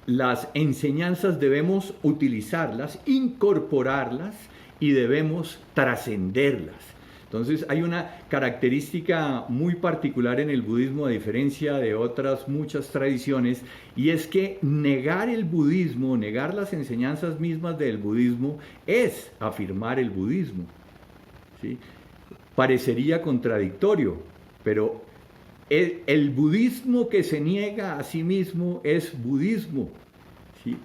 las enseñanzas debemos utilizarlas, incorporarlas y debemos trascenderlas. Entonces hay una característica muy particular en el budismo, a diferencia de otras muchas tradiciones, y es que negar el budismo, negar las enseñanzas mismas del budismo, es afirmar el budismo, ¿sí? Parecería contradictorio, pero el budismo que se niega a sí mismo es budismo, ¿sí?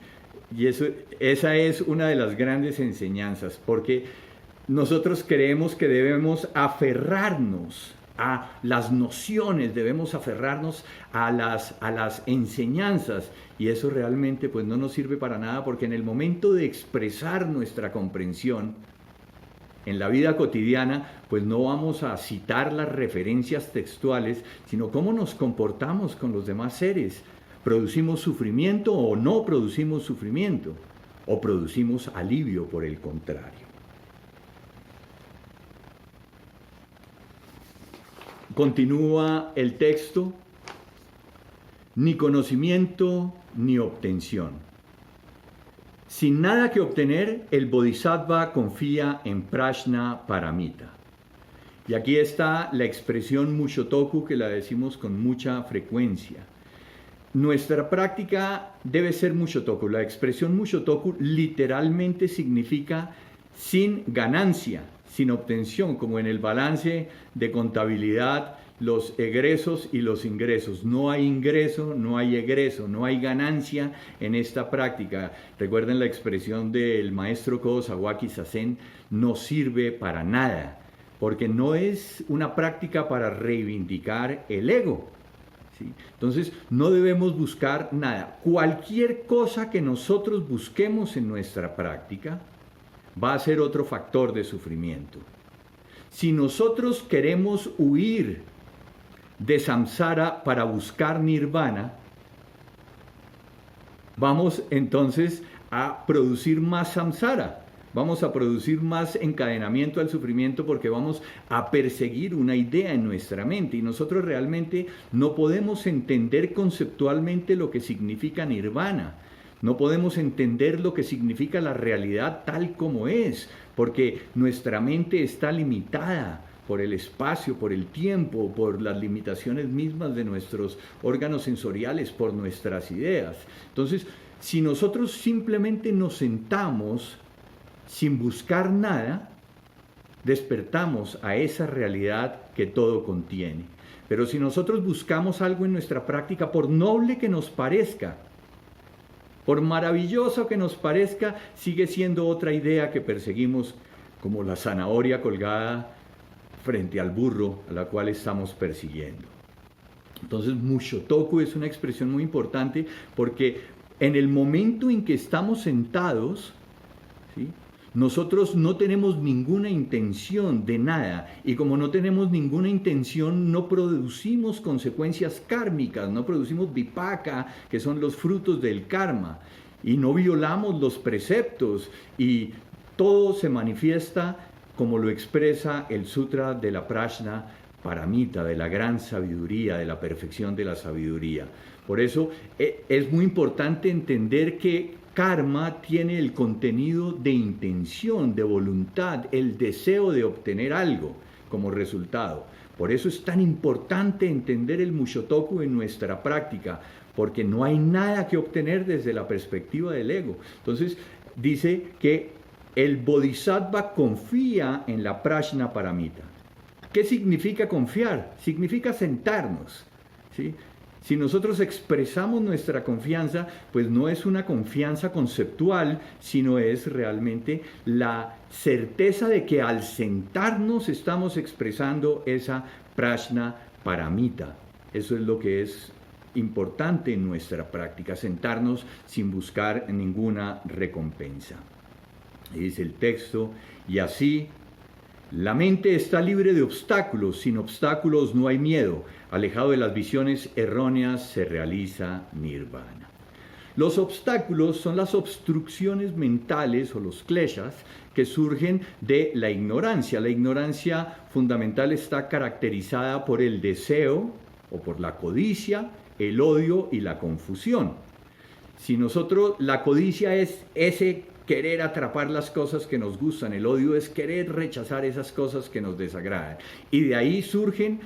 Y esa es una de las grandes enseñanzas, porque nosotros creemos que debemos aferrarnos a las nociones, debemos aferrarnos a las enseñanzas, y eso realmente pues no nos sirve para nada, porque en el momento de expresar nuestra comprensión en la vida cotidiana, pues no vamos a citar las referencias textuales, sino cómo nos comportamos con los demás seres. ¿Producimos sufrimiento o no producimos sufrimiento? ¿O producimos alivio por el contrario? Continúa el texto: ni conocimiento ni obtención. Sin nada que obtener, el Bodhisattva confía en Prajna Paramita. Y aquí está la expresión Mushotoku, que la decimos con mucha frecuencia. Nuestra práctica debe ser Mushotoku. La expresión Mushotoku literalmente significa sin ganancia, sin obtención, como en el balance de contabilidad, los egresos y los ingresos. No hay ingreso, no hay egreso, no hay ganancia en esta práctica. Recuerden la expresión del maestro Kodo Sawaki Sazen: no sirve para nada, porque no es una práctica para reivindicar el ego, ¿sí? Entonces no debemos buscar nada. Cualquier cosa que nosotros busquemos en nuestra práctica va a ser otro factor de sufrimiento. Si nosotros queremos huir de samsara para buscar nirvana, vamos entonces a producir más samsara, vamos a producir más encadenamiento al sufrimiento, porque vamos a perseguir una idea en nuestra mente, y nosotros realmente no podemos entender conceptualmente lo que significa nirvana. No podemos entender lo que significa la realidad tal como es, porque nuestra mente está limitada por el espacio, por el tiempo, por las limitaciones mismas de nuestros órganos sensoriales, por nuestras ideas. Entonces, si nosotros simplemente nos sentamos sin buscar nada, despertamos a esa realidad que todo contiene. Pero si nosotros buscamos algo en nuestra práctica, por noble que nos parezca, por maravilloso que nos parezca, sigue siendo otra idea que perseguimos, como la zanahoria colgada frente al burro a la cual estamos persiguiendo. Entonces, Mushotoku es una expresión muy importante, porque en el momento en que estamos sentados, ¿sí?, nosotros no tenemos ninguna intención de nada, y como no tenemos ninguna intención, no producimos consecuencias kármicas, no producimos vipaka, que son los frutos del karma, y no violamos los preceptos, y todo se manifiesta como lo expresa el Sutra de la Prajna Paramita, de la gran sabiduría, de la perfección de la sabiduría. Por eso es muy importante entender que karma tiene el contenido de intención, de voluntad, el deseo de obtener algo como resultado. Por eso es tan importante entender el Mushotoku en nuestra práctica, porque no hay nada que obtener desde la perspectiva del ego. Entonces dice que el Bodhisattva confía en la Prajna Paramita. ¿Qué significa confiar? Significa sentarnos, ¿sí? Si nosotros expresamos nuestra confianza, pues no es una confianza conceptual, sino es realmente la certeza de que al sentarnos estamos expresando esa Prajna Paramita. Eso es lo que es importante en nuestra práctica, sentarnos sin buscar ninguna recompensa. Dice el texto: y así la mente está libre de obstáculos, sin obstáculos no hay miedo, alejado de las visiones erróneas se realiza nirvana. Los obstáculos son las obstrucciones mentales o los kleshas que surgen de la ignorancia. La ignorancia fundamental está caracterizada por el deseo o por la codicia, el odio y la confusión. Si nosotros, la codicia es ese querer atrapar las cosas que nos gustan, el odio es querer rechazar esas cosas que nos desagradan. Y de ahí surgen,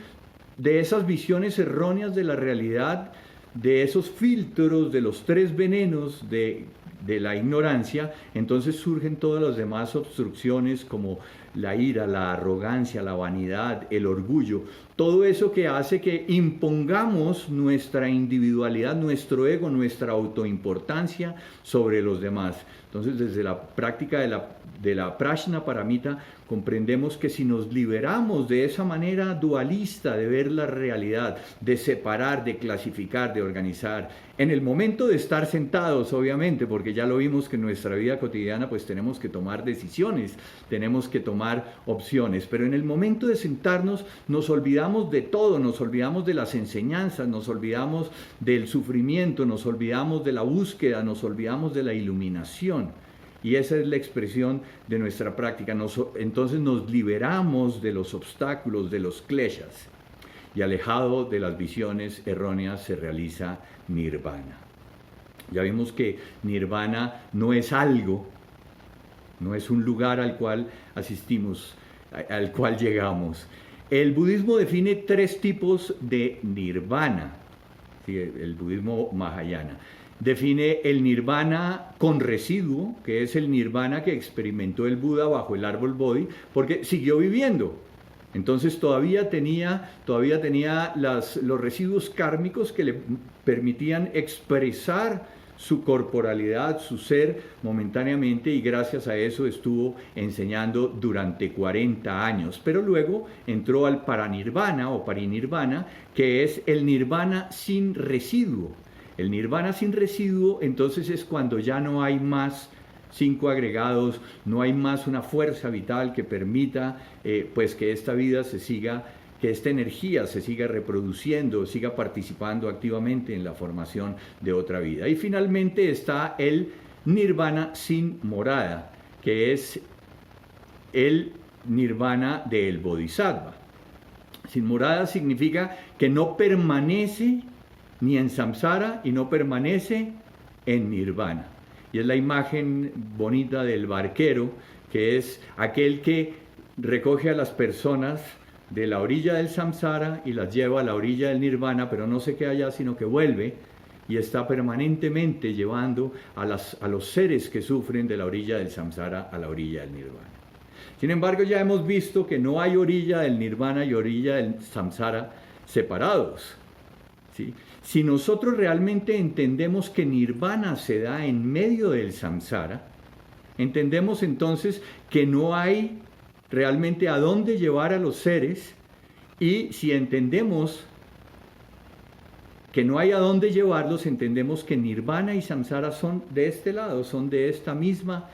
de esas visiones erróneas de la realidad, de esos filtros, de los tres venenos de la ignorancia, entonces surgen todas las demás obstrucciones como la ira, la arrogancia, la vanidad, el orgullo, todo eso que hace que impongamos nuestra individualidad, nuestro ego, nuestra autoimportancia sobre los demás. Entonces, desde la práctica de la Prajna Paramita, comprendemos que si nos liberamos de esa manera dualista de ver la realidad, de separar, de clasificar, de organizar, en el momento de estar sentados, obviamente, porque ya lo vimos que en nuestra vida cotidiana pues tenemos que tomar decisiones, tenemos que tomar opciones, pero en el momento de sentarnos nos olvidamos de todo, nos olvidamos de las enseñanzas, nos olvidamos del sufrimiento, nos olvidamos de la búsqueda, nos olvidamos de la iluminación. Y esa es la expresión de nuestra práctica. Entonces nos liberamos de los obstáculos, de los kleshas. Y alejado de las visiones erróneas se realiza nirvana. Ya vimos que nirvana no es algo, no es un lugar al cual asistimos, al cual llegamos. El budismo define 3 tipos de nirvana, ¿sí? El budismo mahayana. Define el nirvana con residuo, que es el nirvana que experimentó el Buda bajo el árbol Bodhi, porque siguió viviendo. Entonces todavía tenía los residuos kármicos que le permitían expresar su corporalidad, su ser momentáneamente, y gracias a eso estuvo enseñando durante 40 años. Pero luego entró al paranirvana o parinirvana, que es el nirvana sin residuo. El nirvana sin residuo, entonces, es cuando ya no hay más 5 agregados, no hay más una fuerza vital que permita pues que esta vida se siga, que esta energía se siga reproduciendo, siga participando activamente en la formación de otra vida. Y finalmente está el nirvana sin morada, que es el nirvana del bodhisattva. Sin morada significa que no permanece ni en samsara y no permanece en nirvana. Y es la imagen bonita del barquero, que es aquel que recoge a las personas de la orilla del samsara y las lleva a la orilla del nirvana, pero no se queda allá, sino que vuelve y está permanentemente llevando a los seres que sufren de la orilla del samsara a la orilla del nirvana. Sin embargo, ya hemos visto que no hay orilla del nirvana y orilla del samsara separados, ¿sí? Si nosotros realmente entendemos que nirvana se da en medio del samsara, entendemos entonces que no hay realmente a dónde llevar a los seres, y si entendemos que no hay a dónde llevarlos, entendemos que nirvana y samsara son de este lado, son de esta misma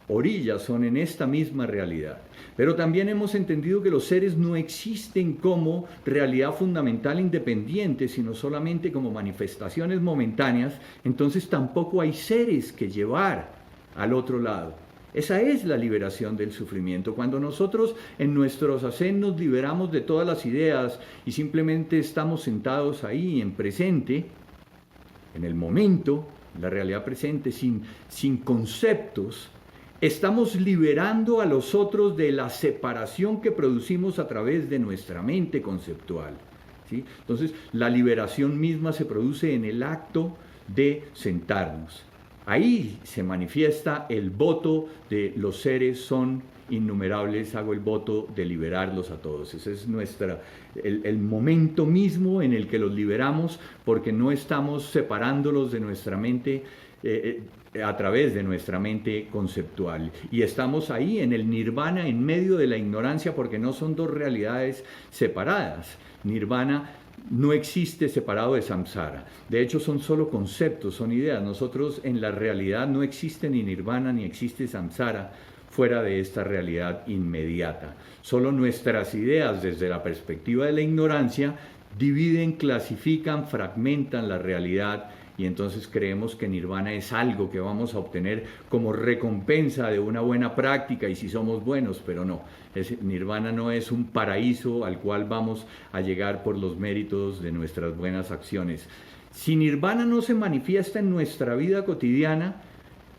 orilla, son en esta misma realidad. Pero también hemos entendido que los seres no existen como realidad fundamental independiente, sino solamente como manifestaciones momentáneas. Entonces tampoco hay seres que llevar al otro lado. Esa es la liberación del sufrimiento. Cuando nosotros en nuestros zazen nos liberamos de todas las ideas y simplemente estamos sentados ahí en presente, en el momento, la realidad presente, sin conceptos, estamos liberando a los otros de la separación que producimos a través de nuestra mente conceptual, ¿sí? Entonces, la liberación misma se produce en el acto de sentarnos. Ahí se manifiesta el voto de los seres son innumerables, hago el voto de liberarlos a todos. Ese es el momento mismo en el que los liberamos, porque no estamos separándolos de nuestra mente a través de nuestra mente conceptual. Y estamos ahí en el nirvana, en medio de la ignorancia, porque no son dos realidades separadas. Nirvana no existe separado de samsara. De hecho, son solo conceptos, son ideas. Nosotros en la realidad no existe ni nirvana ni existe samsara fuera de esta realidad inmediata. Solo nuestras ideas desde la perspectiva de la ignorancia dividen, clasifican, fragmentan la realidad, y entonces creemos que nirvana es algo que vamos a obtener como recompensa de una buena práctica y si somos buenos, pero no. Nirvana no es un paraíso al cual vamos a llegar por los méritos de nuestras buenas acciones. Si nirvana no se manifiesta en nuestra vida cotidiana,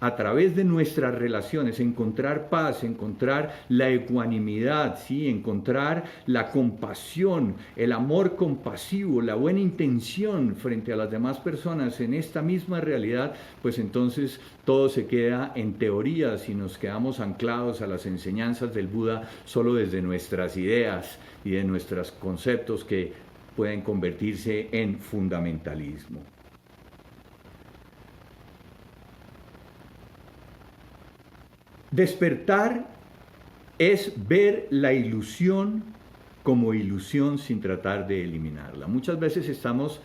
a través de nuestras relaciones, encontrar paz, encontrar la ecuanimidad, ¿sí? Encontrar la compasión, el amor compasivo, la buena intención frente a las demás personas en esta misma realidad, pues entonces todo se queda en teorías y nos quedamos anclados a las enseñanzas del Buda solo desde nuestras ideas y de nuestros conceptos que pueden convertirse en fundamentalismo. Despertar es ver la ilusión como ilusión sin tratar de eliminarla. Muchas veces estamos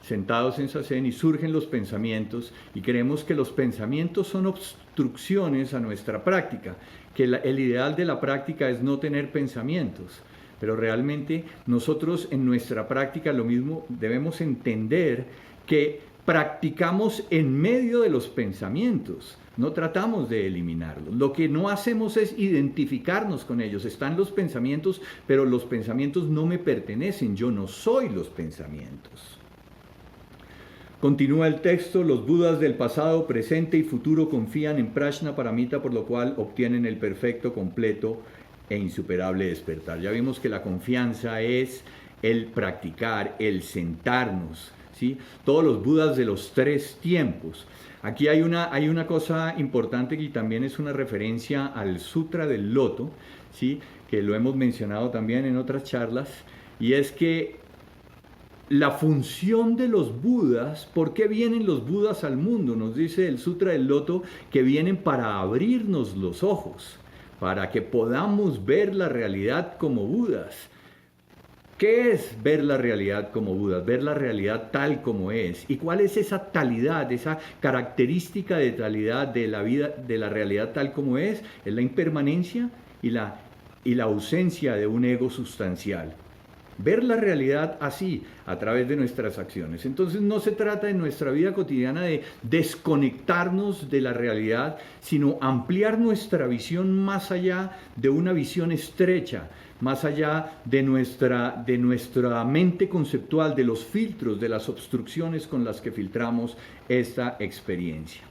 sentados en Zazen y surgen los pensamientos y creemos que los pensamientos son obstrucciones a nuestra práctica, que el ideal de la práctica es no tener pensamientos. Pero realmente nosotros en nuestra práctica lo mismo debemos entender que practicamos en medio de los pensamientos. No tratamos de eliminarlos. Lo que no hacemos es identificarnos con ellos. Están los pensamientos, pero los pensamientos no me pertenecen. Yo no soy los pensamientos. Continúa el texto: los budas del pasado, presente y futuro confían en Prajnaparamita, por lo cual obtienen el perfecto, completo e insuperable despertar. Ya vimos que la confianza es el practicar, el sentarnos, ¿sí? Todos los budas de los 3 tiempos. Aquí hay una cosa importante que también es una referencia al Sutra del Loto, ¿sí? Que lo hemos mencionado también en otras charlas, y es que la función de los budas, ¿por qué vienen los budas al mundo? Nos dice el Sutra del Loto que vienen para abrirnos los ojos, para que podamos ver la realidad como budas. ¿Qué es ver la realidad como budas? Ver la realidad tal como es. ¿Y cuál es esa talidad, esa característica de talidad de la vida, de la realidad tal como es? Es la impermanencia y la ausencia de un ego sustancial. Ver la realidad así, a través de nuestras acciones. Entonces no se trata en nuestra vida cotidiana de desconectarnos de la realidad, sino ampliar nuestra visión más allá de una visión estrecha, más allá de nuestra mente conceptual, de los filtros, de las obstrucciones con las que filtramos esta experiencia.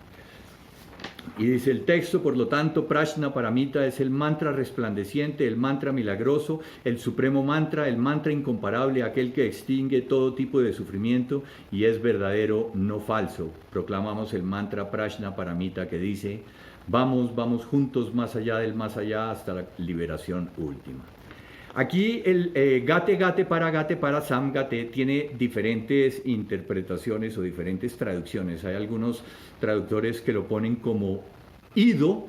Y dice el texto: por lo tanto, Prajnaparamita es el mantra resplandeciente, el mantra milagroso, el supremo mantra, el mantra incomparable, aquel que extingue todo tipo de sufrimiento y es verdadero, no falso. Proclamamos el mantra Prajnaparamita que dice: vamos, vamos juntos más allá del más allá hasta la liberación última. Aquí el gate para Sam Gate tiene diferentes interpretaciones o diferentes traducciones. Hay algunos traductores que lo ponen como ido,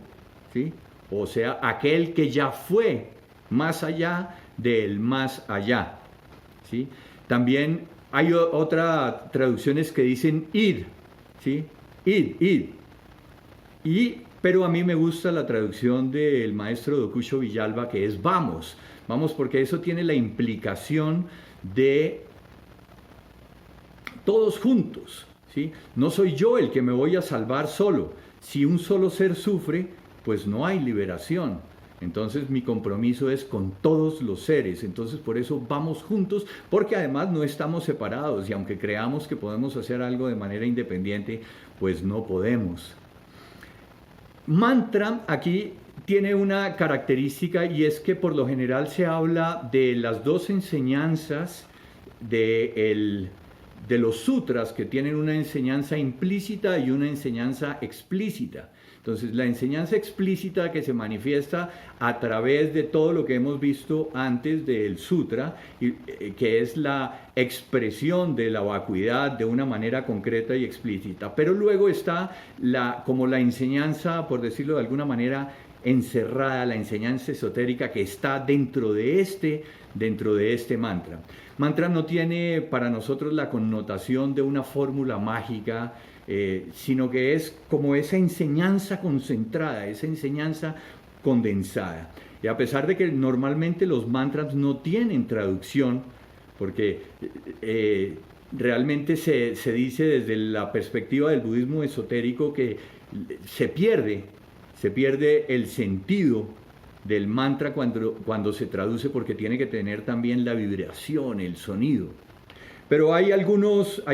¿sí? O sea, aquel que ya fue más allá del más allá, ¿sí? También hay otras traducciones que dicen id, ¿sí? Id. Pero a mí me gusta la traducción del maestro Dokucho Villalba, que es vamos. Vamos, porque eso tiene la implicación de todos juntos, ¿sí? No soy yo el que me voy a salvar solo. Si un solo ser sufre, pues no hay liberación. Entonces mi compromiso es con todos los seres. Entonces por eso vamos juntos, porque además no estamos separados. Y aunque creamos que podemos hacer algo de manera independiente, pues no podemos. Mantra aquí tiene una característica, y es que por lo general se habla de las 2 enseñanzas de los sutras, que tienen una enseñanza implícita y una enseñanza explícita. Entonces, la enseñanza explícita que se manifiesta a través de todo lo que hemos visto antes del sutra, que es la expresión de la vacuidad de una manera concreta y explícita. Pero luego está como la enseñanza, por decirlo de alguna manera, encerrada, la enseñanza esotérica que está dentro de este mantra. Mantra no tiene para nosotros la connotación de una fórmula mágica, sino que es como esa enseñanza concentrada, esa enseñanza condensada. Y a pesar de que normalmente los mantras no tienen traducción, porque realmente se dice desde la perspectiva del budismo esotérico que se pierde el sentido del mantra cuando se traduce, porque tiene que tener también la vibración, el sonido. Pero hay algunos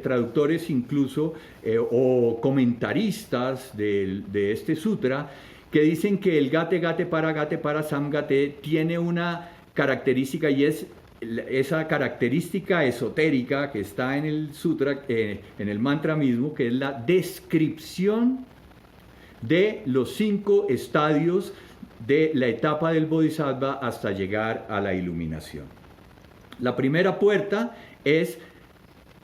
traductores incluso o comentaristas de este sutra que dicen que el Gate para Samgate tiene una característica, y es esa característica esotérica que está en el sutra, en el mantra mismo, que es la descripción de los 5 estadios de la etapa del Bodhisattva hasta llegar a la iluminación. La primera puerta es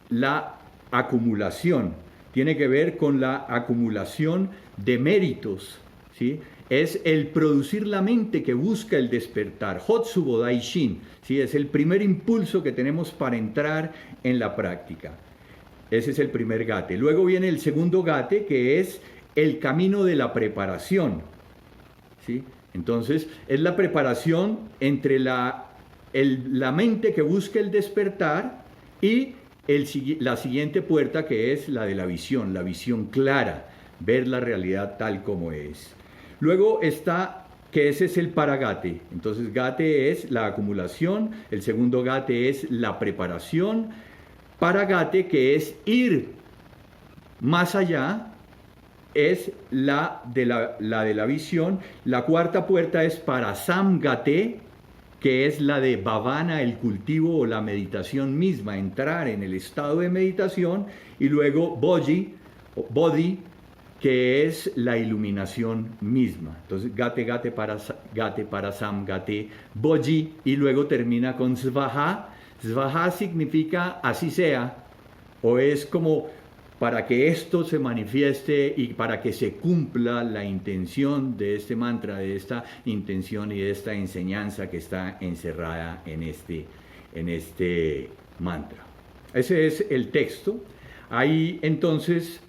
la acumulación, tiene que ver con la acumulación de méritos, ¿sí? Es el producir la mente que busca el despertar, Hotsubo Daishin, ¿sí? Es el primer impulso que tenemos para entrar en la práctica. Ese es el primer gate. Luego viene el segundo gate, que es el camino de la preparación, ¿sí? Entonces, es la preparación entre la mente que busca el despertar y la siguiente puerta, que es la de la visión clara, ver la realidad tal como es. Luego está, que ese es el paragate. Entonces, gate es la acumulación, el segundo gate es la preparación, paragate, que es ir más allá, es la de la visión. La cuarta puerta es parasamgate, que es la de bhavana, el cultivo o la meditación misma, entrar en el estado de meditación. Y luego bodhi, que es la iluminación misma. Entonces, gate parasam, gate, bodhi, y luego termina con svaha. Svaha significa así sea, o es como para que esto se manifieste y para que se cumpla la intención de este mantra, de esta intención y de esta enseñanza que está encerrada en este mantra. Ese es el texto. Hay entonces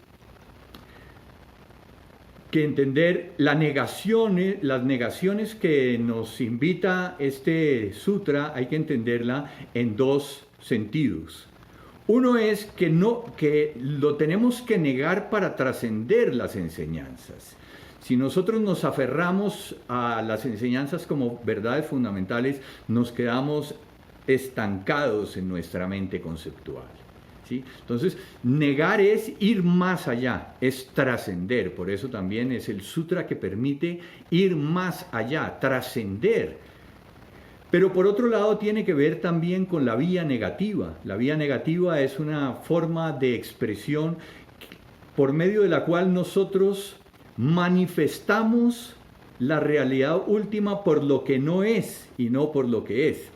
que entender las negaciones que nos invita este sutra, hay que entenderla en 2 sentidos. Uno es que lo tenemos que negar para trascender las enseñanzas. Si nosotros nos aferramos a las enseñanzas como verdades fundamentales, nos quedamos estancados en nuestra mente conceptual, ¿sí? Entonces, negar es ir más allá, es trascender. Por eso también es el sutra que permite ir más allá, trascender. Pero por otro lado tiene que ver también con la vía negativa. La vía negativa es una forma de expresión por medio de la cual nosotros manifestamos la realidad última por lo que no es y no por lo que es.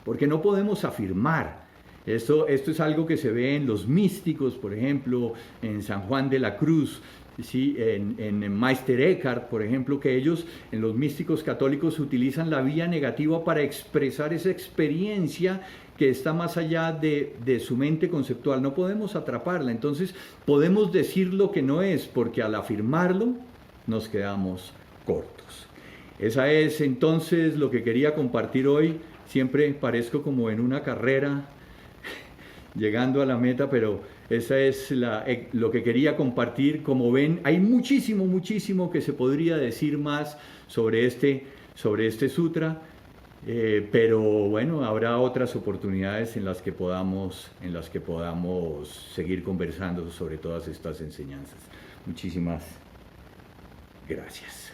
Porque no podemos afirmar. Esto es algo que se ve en los místicos, por ejemplo, en San Juan de la Cruz, ¿sí? En Meister Eckhart, por ejemplo, que ellos, en los místicos católicos, utilizan la vía negativa para expresar esa experiencia que está más allá de su mente conceptual. No podemos atraparla, entonces podemos decir lo que no es, porque al afirmarlo nos quedamos cortos. Esa es entonces lo que quería compartir hoy. Siempre parezco como en una carrera llegando a la meta, pero esa es lo que quería compartir. Como ven, hay muchísimo que se podría decir más sobre este sutra, pero bueno, habrá otras oportunidades en las que podamos seguir conversando sobre todas estas enseñanzas. Muchísimas gracias.